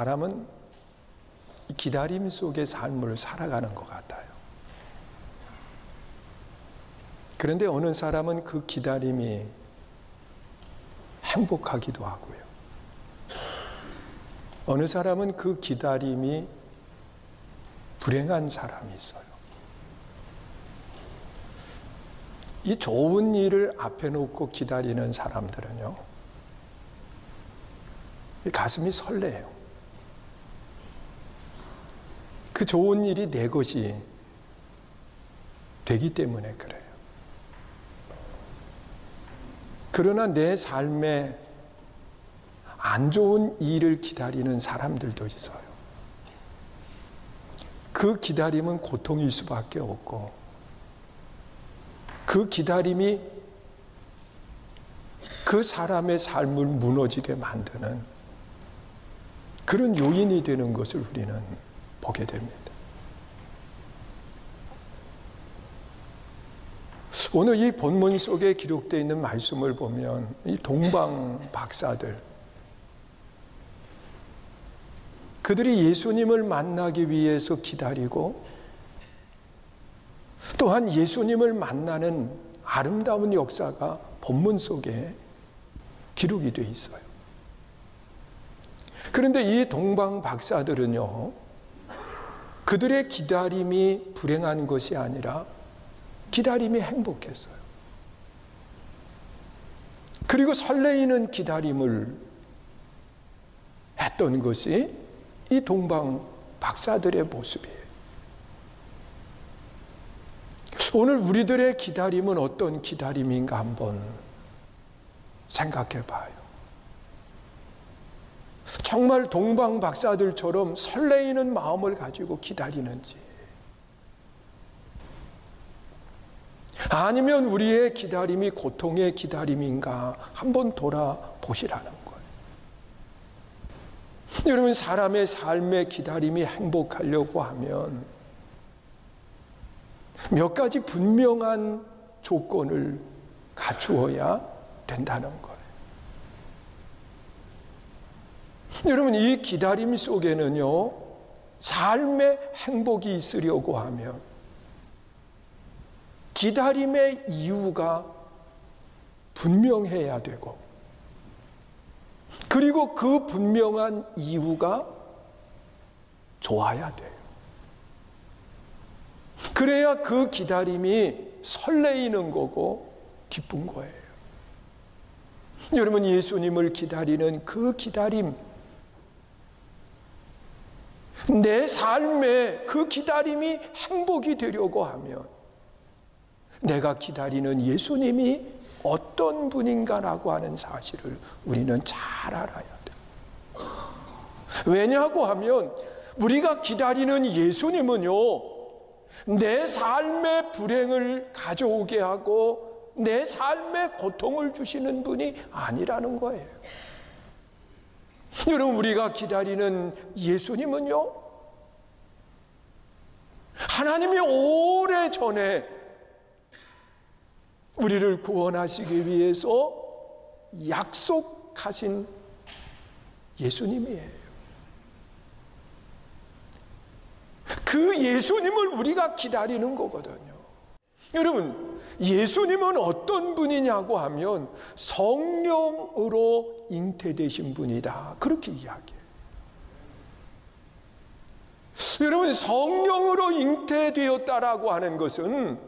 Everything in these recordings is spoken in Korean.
사람은 이 기다림 속의 삶을 살아가는 것 같아요. 그런데 어느 사람은 그 기다림이 행복하기도 하고요. 어느 사람은 그 기다림이 불행한 사람이 있어요. 이 좋은 일을 앞에 놓고 기다리는 사람들은요, 가슴이 설레요. 그 좋은 일이 내 것이 되기 때문에 그래요. 그러나 내 삶에 안 좋은 일을 기다리는 사람들도 있어요. 그 기다림은 고통일 수밖에 없고, 그 기다림이 그 사람의 삶을 무너지게 만드는 그런 요인이 되는 것을 우리는 보게 됩니다. 오늘 이 본문 속에 기록되어 있는 말씀을 보면 이 동방 박사들, 그들이 예수님을 만나기 위해서 기다리고 또한 예수님을 만나는 아름다운 역사가 본문 속에 기록이 되어 있어요. 그런데 이 동방 박사들은요, 그들의 기다림이 불행한 것이 아니라 기다림이 행복했어요. 그리고 설레이는 기다림을 했던 것이 이 동방 박사들의 모습이에요. 오늘 우리들의 기다림은 어떤 기다림인가 한번 생각해 봐요. 정말 동방 박사들처럼 설레이는 마음을 가지고 기다리는지, 아니면 우리의 기다림이 고통의 기다림인가 한번 돌아보시라는 거예요. 여러분, 사람의 삶의 기다림이 행복하려고 하면 몇 가지 분명한 조건을 갖추어야 된다는 거예요. 여러분, 이 기다림 속에는요, 삶의 행복이 있으려고 하면 기다림의 이유가 분명해야 되고, 그리고 그 분명한 이유가 좋아야 돼요. 그래야 그 기다림이 설레이는 거고 기쁜 거예요. 여러분, 예수님을 기다리는 그 기다림, 내 삶에 그 기다림이 행복이 되려고 하면 내가 기다리는 예수님이 어떤 분인가라고 하는 사실을 우리는 잘 알아야 돼요. 왜냐하고 하면 우리가 기다리는 예수님은요, 내 삶의 불행을 가져오게 하고 내 삶에 고통을 주시는 분이 아니라는 거예요. 여러분, 우리가 기다리는 예수님은요, 하나님이 오래전에 우리를 구원하시기 위해서 약속하신 예수님이에요. 그 예수님을 우리가 기다리는 거거든요. 여러분, 예수님은 어떤 분이냐고 하면 성령으로 잉태되신 분이다, 그렇게 이야기해요. 여러분, 성령으로 잉태되었다라고 하는 것은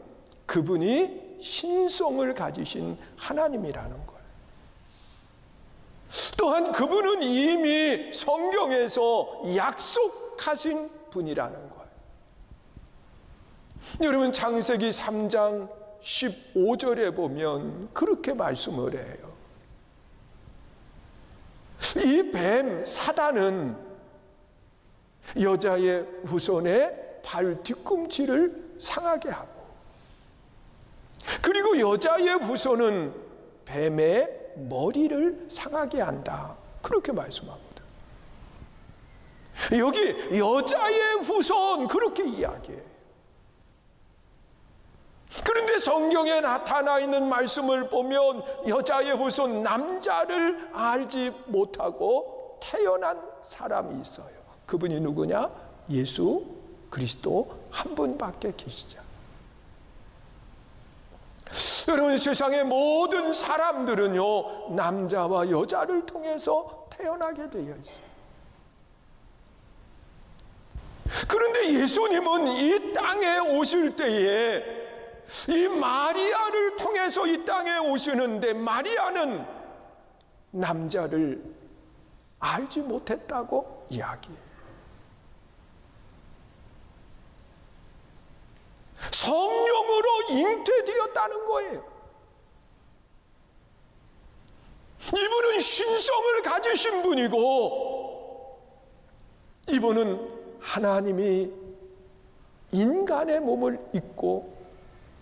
그분이 신성을 가지신 하나님이라는 거예요. 또한 그분은 이미 성경에서 약속하신 분이라는 거예요. 여러분, 창세기 3장 15절에 보면 그렇게 말씀을 해요. 이 뱀 사단은 여자의 후손의 발 뒤꿈치를 상하게 하고, 그리고 여자의 후손은 뱀의 머리를 상하게 한다, 그렇게 말씀합니다. 여기 여자의 후손 그렇게 이야기해요. 그런데 성경에 나타나 있는 말씀을 보면 여자의 후손, 남자를 알지 못하고 태어난 사람이 있어요. 그분이 누구냐? 예수 그리스도 한 분밖에 계시죠. 여러분, 세상의 모든 사람들은요, 남자와 여자를 통해서 태어나게 되어 있어요. 그런데 예수님은 이 땅에 오실 때에 이 마리아를 통해서 이 땅에 오시는데, 마리아는 남자를 알지 못했다고 이야기해요. 성령으로 잉태되었다는 거예요. 이분은 신성을 가지신 분이고, 이분은 하나님이 인간의 몸을 입고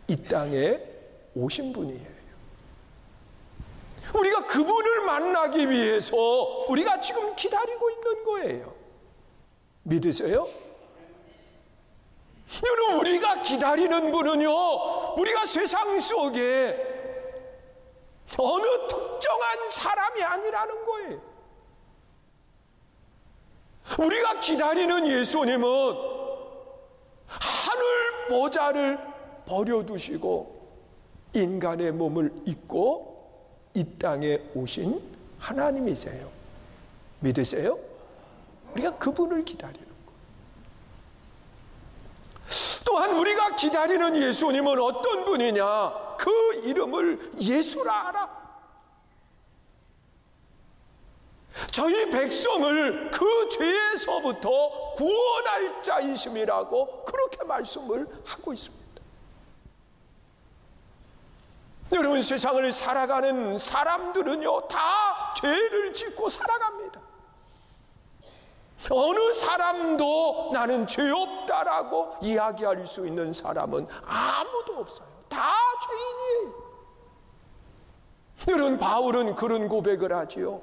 이 땅에 오신 분이에요. 우리가 그분을 만나기 위해서 우리가 지금 기다리고 있는 거예요. 믿으세요? 여러분, 우리가 기다리는 분은요, 우리가 세상 속에 어느 특정한 사람이 아니라는 거예요. 우리가 기다리는 예수님은 하늘 보좌를 버려두시고 인간의 몸을 입고 이 땅에 오신 하나님이세요. 믿으세요? 우리가 그분을 기다리는 거예요. 또한 우리가 기다리는 예수님은 어떤 분이냐? 그 이름을 예수라 하라. 저희 백성을 그 죄에서부터 구원할 자이심이라고 그렇게 말씀을 하고 있습니다. 여러분, 세상을 살아가는 사람들은요, 다 죄를 짓고 살아갑니다. 어느 사람도 나는 죄 없다라고 이야기할 수 있는 사람은 아무도 없어요. 다 죄인이에요. 여러분, 바울은 그런 고백을 하지요.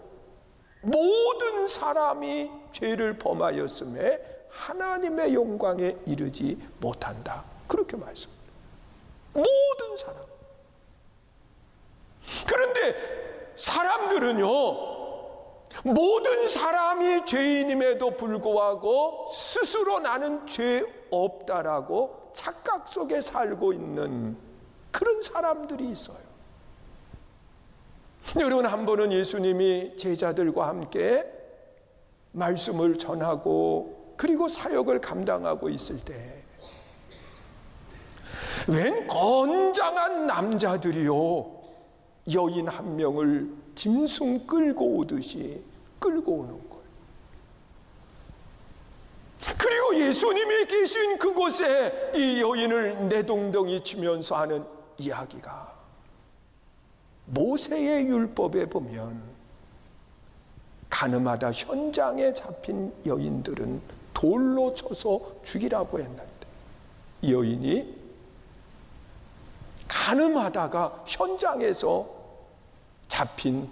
모든 사람이 죄를 범하였음에 하나님의 영광에 이르지 못한다. 그렇게 말씀합니다. 모든 사람. 그런데 사람들은요, 모든 사람이 죄인임에도 불구하고 스스로 나는 죄 없다라고 착각 속에 살고 있는 그런 사람들이 있어요. 여러분, 한 번은 예수님이 제자들과 함께 말씀을 전하고 그리고 사역을 감당하고 있을 때, 웬 건장한 남자들이요, 여인 한 명을 짐승 끌고 오듯이 끌고 오는 거예요. 그리고 예수님이 계신 그곳에 이 여인을 내동댕이 치면서 하는 이야기가, 모세의 율법에 보면 가늠하다 현장에 잡힌 여인들은 돌로 쳐서 죽이라고 했는데, 이 여인이 가늠하다가 현장에서 잡힌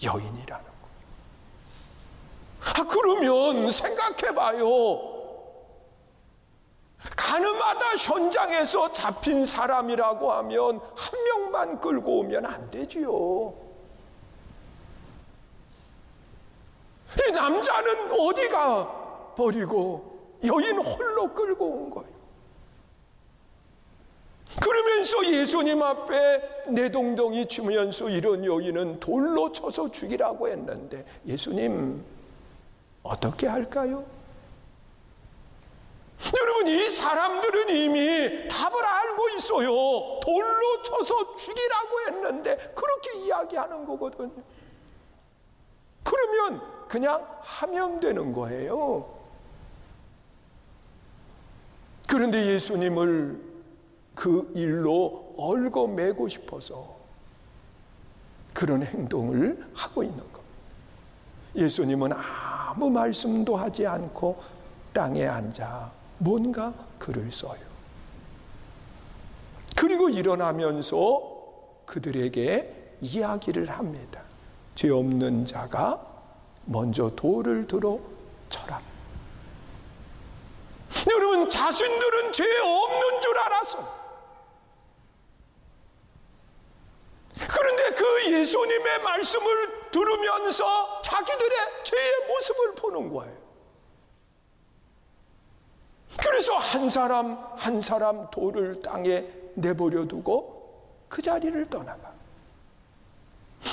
여인이라는 거예요. 그러면 생각해봐요. 가늠하다 현장에서 잡힌 사람이라고 하면 한 명만 끌고 오면 안 되지요. 이 남자는 어디가 버리고 여인 홀로 끌고 온 거예요. 그러면서 예수님 앞에 내동댕이 치면서 이런 여인은 돌로 쳐서 죽이라고 했는데, 예수님 어떻게 할까요? 여러분, 이 사람들은 이미 답을 알고 있어요. 돌로 쳐서 죽이라고 했는데 그렇게 이야기하는 거거든요. 그러면 그냥 하면 되는 거예요. 그런데 예수님을 그 일로 얽어매고 싶어서 그런 행동을 하고 있는 겁니다. 예수님은 아무 말씀도 하지 않고 땅에 앉아 뭔가 글을 써요. 그리고 일어나면서 그들에게 이야기를 합니다. 죄 없는 자가 먼저 돌을 들어 쳐라. 여러분, 자신들은 죄 없는 줄 알았어. 그런데 그 예수님의 말씀을 들으면서 자기들의 죄의 모습을 보는 거예요. 그래서 한 사람 한 사람 돌을 땅에 내버려 두고 그 자리를 떠나가.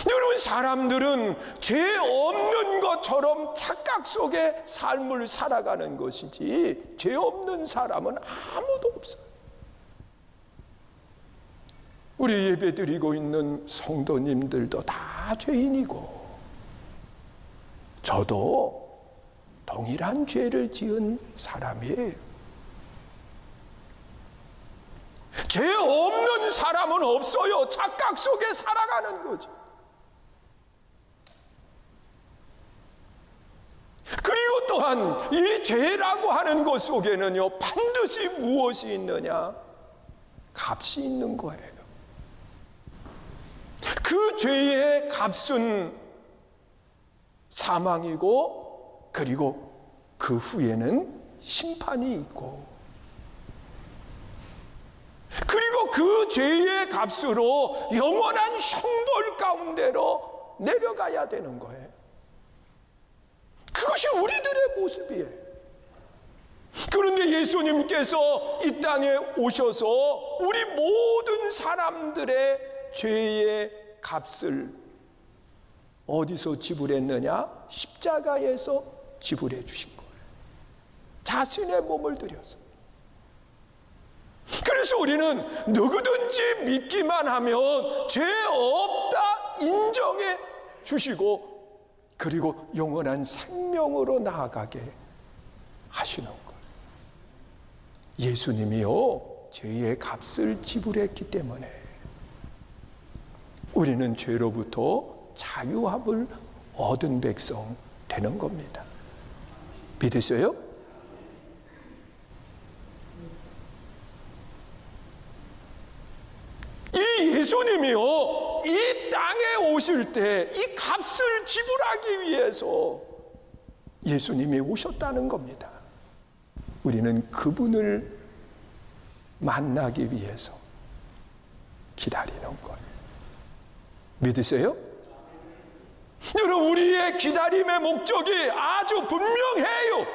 여러분, 사람들은 죄 없는 것처럼 착각 속에 삶을 살아가는 것이지 죄 없는 사람은 아무도 없어요. 우리 예배드리고 있는 성도님들도 다 죄인이고 저도 동일한 죄를 지은 사람이에요. 죄 없는 사람은 없어요. 착각 속에 살아가는 거죠. 그리고 또한 이 죄라고 하는 것 속에는요, 반드시 무엇이 있느냐? 값이 있는 거예요. 그 죄의 값은 사망이고, 그리고 그 후에는 심판이 있고, 그리고 그 죄의 값으로 영원한 형벌 가운데로 내려가야 되는 거예요. 그것이 우리들의 모습이에요. 그런데 예수님께서 이 땅에 오셔서 우리 모든 사람들의 죄의 값을 어디서 지불했느냐? 십자가에서 지불해 주신 거예요. 자신의 몸을 들여서. 그래서 우리는 누구든지 믿기만 하면 죄 없다 인정해 주시고, 그리고 영원한 생명으로 나아가게 하시는 거예요. 예수님이요, 죄의 값을 지불했기 때문에 우리는 죄로부터 자유함을 얻은 백성 되는 겁니다. 믿으세요? 이 예수님이요, 이 땅에 오실 때 이 값을 지불하기 위해서 예수님이 오셨다는 겁니다. 우리는 그분을 만나기 위해서 기다리는 거예요. 믿으세요? 여러분, 우리의 기다림의 목적이 아주 분명해요.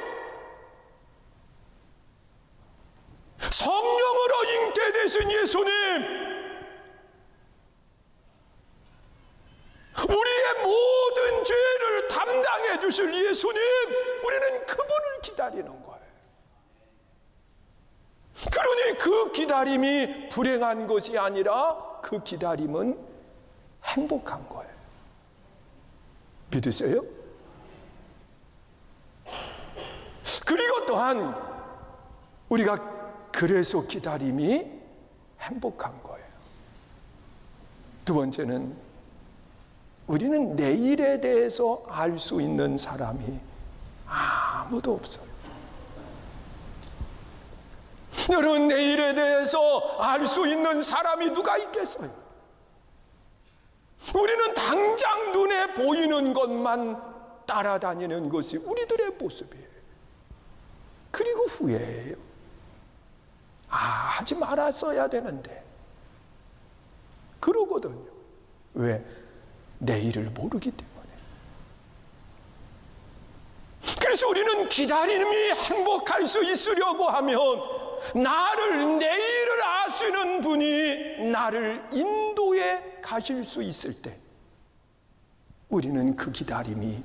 성령으로 잉태되신 예수님, 우리의 모든 죄를 담당해 주실 예수님, 우리는 그분을 기다리는 거예요. 그러니 그 기다림이 불행한 것이 아니라 그 기다림은 행복한 거예요. 믿으세요? 그리고 또한 우리가 그래서 기다림이 행복한 거예요. 두 번째는 우리는 내일에 대해서 알 수 있는 사람이 아무도 없어요. 여러분, 내일에 대해서 알 수 있는 사람이 누가 있겠어요? 우리는 당장 눈에 보이는 것만 따라다니는 것이 우리들의 모습이에요. 그리고 후회해요. 하지 말았어야 되는데. 그러거든요. 왜? 내일을 모르기 때문에. 그래서 우리는 기다림이 행복할 수 있으려고 하면 나를, 내일을 아시는 분이 나를 인도해 가실 수 있을 때 우리는 그 기다림이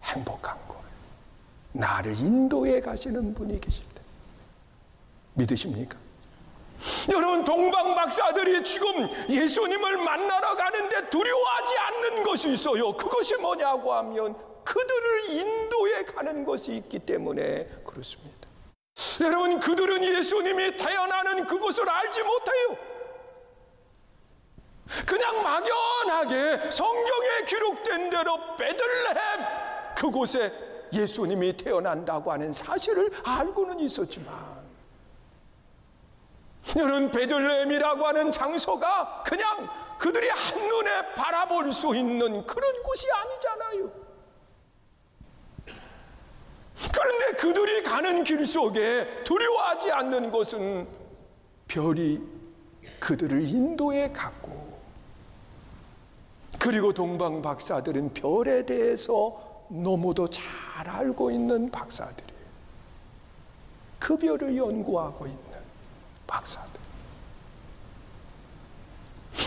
행복한 거예요. 나를 인도해 가시는 분이 계실 때. 믿으십니까? 여러분, 동방 박사들이 지금 예수님을 만나러 가는데 두려워하지 않는 것이 있어요. 그것이 뭐냐고 하면 그들을 인도해 가는 것이 있기 때문에 그렇습니다. 여러분, 그들은 예수님이 태어나는 그곳을 알지 못해요. 그냥 막연하게 성경에 기록된 대로 베들레헴 그곳에 예수님이 태어난다고 하는 사실을 알고는 있었지만, 여러분, 베들레헴이라고 하는 장소가 그냥 그들이 한눈에 바라볼 수 있는 그런 곳이 아니잖아요. 그런데 그들이 가는 길 속에 두려워하지 않는 것은 별이 그들을 인도해 갔고, 그리고 동방 박사들은 별에 대해서 너무도 잘 알고 있는 박사들이에요. 그 별을 연구하고 있는 박사들.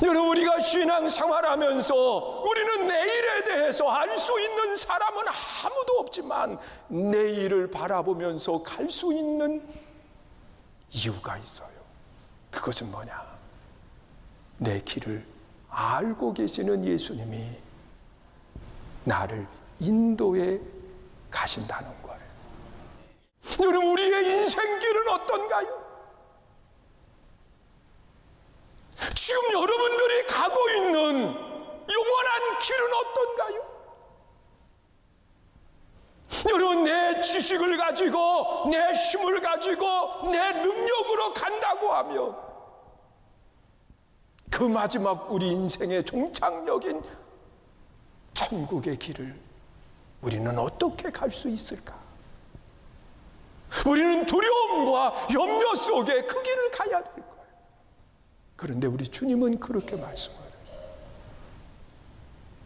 여러분, 우리가 신앙생활하면서 우리는 내일에 대해서 알 수 있는 사람은 아무도 없지만 내일을 바라보면서 갈 수 있는 이유가 있어요. 그것은 뭐냐? 내 길을 알고 계시는 예수님이 나를 인도해 가신다는 거예요. 여러분, 우리의 인생길은 어떤가요? 지금 여러분들이 가고 있는 영원한 길은 어떤가요? 여러분, 내 지식을 가지고, 내 힘을 가지고, 내 능력으로 간다고 하면 그 마지막 우리 인생의 종착역인 천국의 길을 우리는 어떻게 갈 수 있을까? 우리는 두려움과 염려 속에 그 길을 가야 될 거예요. 그런데 우리 주님은 그렇게 말씀하래요.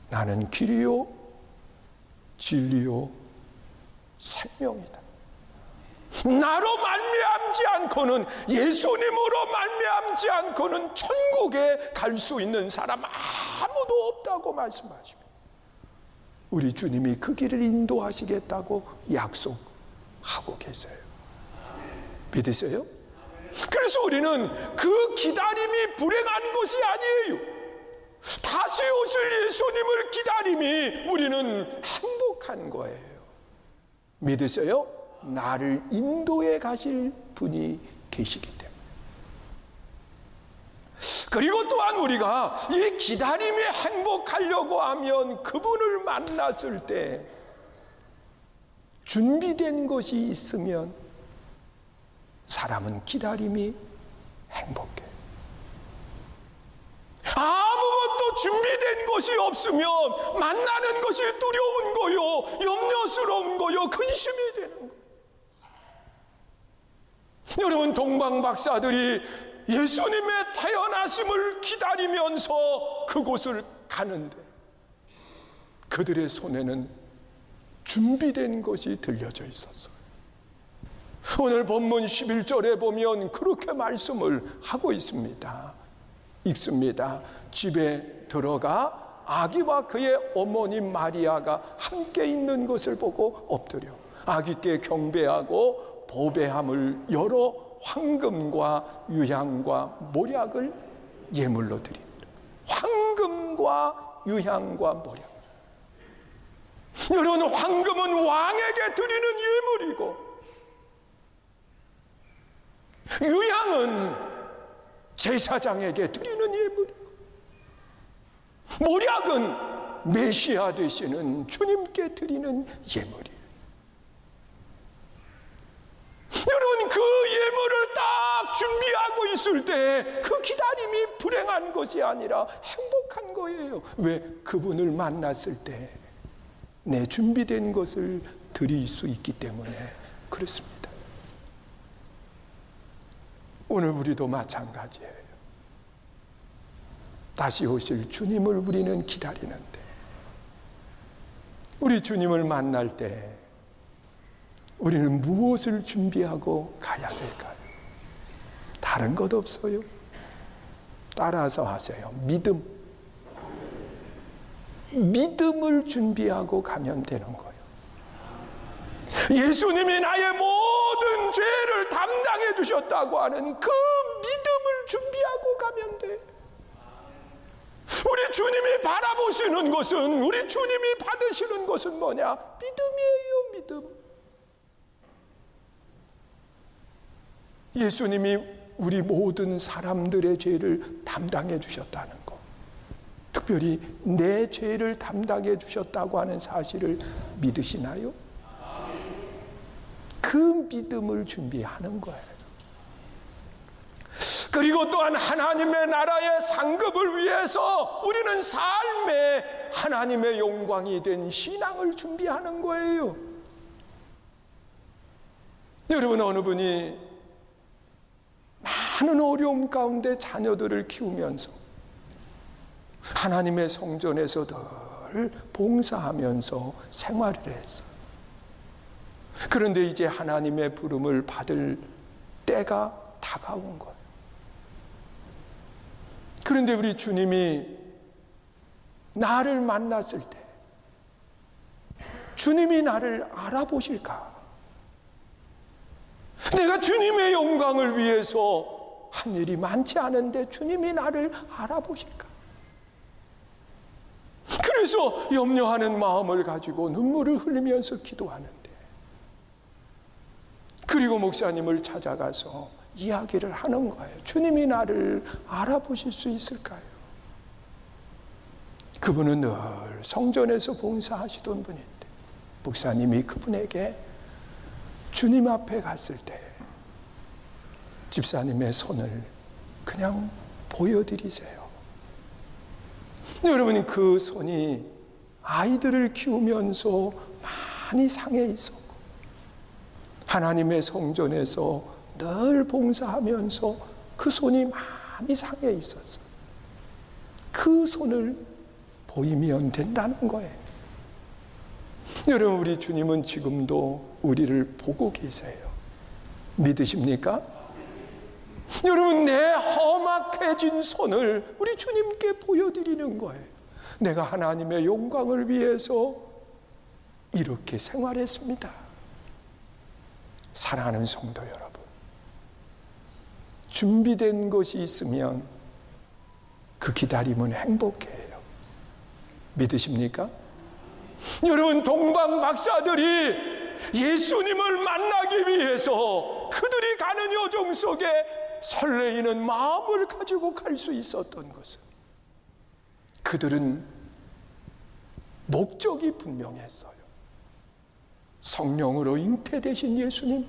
나는 길이요 진리요 생명이다. 나로 말미암지 않고는, 예수님으로 말미암지 않고는 천국에 갈 수 있는 사람 아무도 없다고 말씀하십니다. 우리 주님이 그 길을 인도하시겠다고 약속하고 계세요. 믿으세요? 그래서 우리는 그 기다림이 불행한 것이 아니에요. 다시 오실 예수님을 기다림이 우리는 행복한 거예요. 믿으세요? 나를 인도해 가실 분이 계시기 때문에. 그리고 또한 우리가 이 기다림이 행복하려고 하면 그분을 만났을 때 준비된 것이 있으면 사람은 기다림이 행복해. 아무것도 준비된 것이 없으면 만나는 것이 두려운 거요, 염려스러운 거요, 근심이 되는 거예요. 여러분, 동방 박사들이 예수님의 태어나심을 기다리면서 그곳을 가는데 그들의 손에는 준비된 것이 들려져 있었어요. 오늘 본문 11절에 보면 그렇게 말씀을 하고 있습니다. 읽습니다. 집에 들어가 아기와 그의 어머니 마리아가 함께 있는 것을 보고 엎드려 아기께 경배하고 보배함을 열어 황금과 유향과 모략을 예물로 드린다. 황금과 유향과 모략. 여러분, 황금은 왕에게 드리는 예물이고 유향은 제사장에게 드리는 예물이고 모략은 메시아 되시는 주님께 드리는 예물이에요. 여러분, 그 예물을 딱 준비하고 있을 때 그 기다림이 불행한 것이 아니라 행복한 거예요. 왜? 그분을 만났을 때 내 준비된 것을 드릴 수 있기 때문에 그렇습니다. 오늘 우리도 마찬가지예요. 다시 오실 주님을 우리는 기다리는데 우리 주님을 만날 때 우리는 무엇을 준비하고 가야 될까요? 다른 것 없어요. 따라서 하세요. 믿음을 준비하고 가면 되는 거예요. 예수님이 나의 모든 죄를 담당해 주셨다고 하는 그 믿음을 준비하고 가면 돼. 우리 주님이 바라보시는 것은, 우리 주님이 받으시는 것은 뭐냐? 믿음이에요. 믿음. 예수님이 우리 모든 사람들의 죄를 담당해 주셨다는 것, 특별히 내 죄를 담당해 주셨다고 하는 사실을 믿으시나요? 그 믿음을 준비하는 거예요. 그리고 또한 하나님의 나라의 상급을 위해서 우리는 삶에 하나님의 영광이 된 신앙을 준비하는 거예요. 여러분, 어느 분이 많은 어려움 가운데 자녀들을 키우면서 하나님의 성전에서 늘 봉사하면서 생활을 했어요. 그런데 이제 하나님의 부름을 받을 때가 다가온 거예요. 그런데 우리 주님이 나를 만났을 때 주님이 나를 알아보실까? 내가 주님의 영광을 위해서 한 일이 많지 않은데 주님이 나를 알아보실까? 그래서 염려하는 마음을 가지고 눈물을 흘리면서 기도하는데, 그리고 목사님을 찾아가서 이야기를 하는 거예요. 주님이 나를 알아보실 수 있을까요? 그분은 늘 성전에서 봉사하시던 분인데 목사님이 그분에게 주님 앞에 갔을 때 집사님의 손을 그냥 보여드리세요. 여러분, 그 손이 아이들을 키우면서 많이 상해 있었고 하나님의 성전에서 늘 봉사하면서 그 손이 많이 상해 있었어요. 그 손을 보이면 된다는 거예요. 여러분, 우리 주님은 지금도 우리를 보고 계세요. 믿으십니까? 여러분, 내 험악해진 손을 우리 주님께 보여드리는 거예요. 내가 하나님의 영광을 위해서 이렇게 생활했습니다. 사랑하는 성도 여러분, 준비된 것이 있으면 그 기다림은 행복해요. 믿으십니까? 여러분, 동방 박사들이 예수님을 만나기 위해서 그들이 가는 여정 속에 설레이는 마음을 가지고 갈 수 있었던 것은 그들은 목적이 분명했어요. 성령으로 잉태되신 예수님,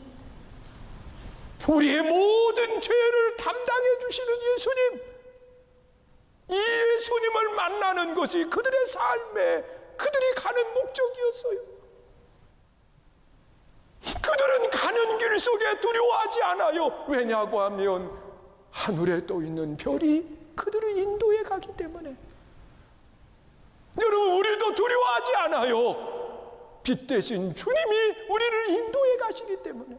우리의 모든 죄를 담당해 주시는 예수님, 이 예수님을 만나는 것이 그들의 삶에 그들이 가는 목적이었어요. 그들은 가는 길 속에 두려워하지 않아요. 왜냐고 하면 하늘에 떠 있는 별이 그들을 인도해 가기 때문에. 여러분, 우리도 두려워하지 않아요. 빛 대신 주님이 우리를 인도해 가시기 때문에.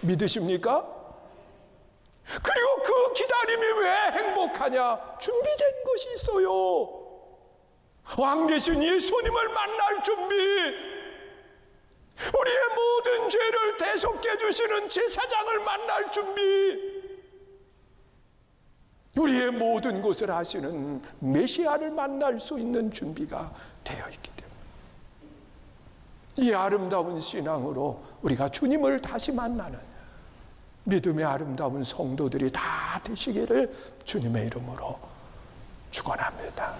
믿으십니까? 그리고 그 기다림이 왜 행복하냐? 준비된 것이 있어요. 왕 대신 예수님을 만날 준비, 우리의 모든 죄를 대속해 주시는 제사장을 만날 준비, 우리의 모든 것을 하시는 메시아를 만날 수 있는 준비가 되어 있기 때문에 이 아름다운 신앙으로 우리가 주님을 다시 만나는 믿음의 아름다운 성도들이 다 되시기를 주님의 이름으로 축원합니다.